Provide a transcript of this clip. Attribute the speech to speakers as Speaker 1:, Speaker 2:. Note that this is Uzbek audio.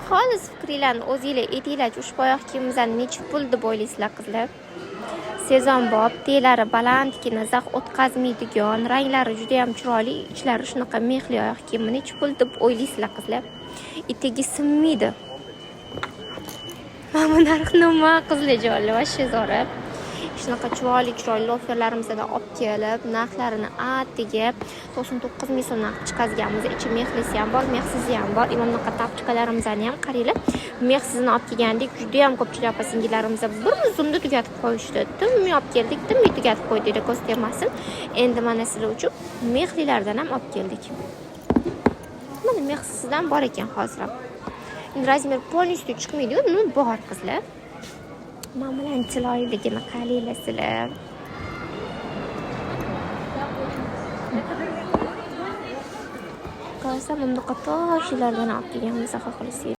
Speaker 1: xolis fikringlarni o'zinglar aytinglar. Ushbu oyoq kiyimimizni necha pul deb o'ylaysizlar qizlar? Sezonbop, teylari balandgina, zax o'tkazmaydigan, ranglari juda ham chiroyli, ichlari shunaqa mexli oyoq kiyimi necha pul deb o'ylaysizlar qizlar? Etagi sinmaydi. Mana bu narx nima qizlar jonli va shezora. Shunaqa chiroyli loferlarimizdan olib kelib, narxlarini atigi 99 ming so'mdan chiqazganmiz. Ichi mexlisi ham bor, mexsizi ham bor. Bunaqa tapchkalarimizni ham qaranglar. Mexsizini olib kelgandik, juda ham ko'pchilik opa-singillarimiz bir zumda tugatib qo'yishdi. Timmi olib keldik, timmi tugatib qo'ydik, ko'z tegmasin. Endi mana sizlar uchun mexlilardan ham olib keldik. Mana mexsizdan bor ekan hozir. Razmer polностью chiqmaydi-yu, bor qizlar. Mana bilan chiroyligini qaranglar sizlar. Ko'rsam bunday toshlardan olib kelganmiz, xohlaysiz.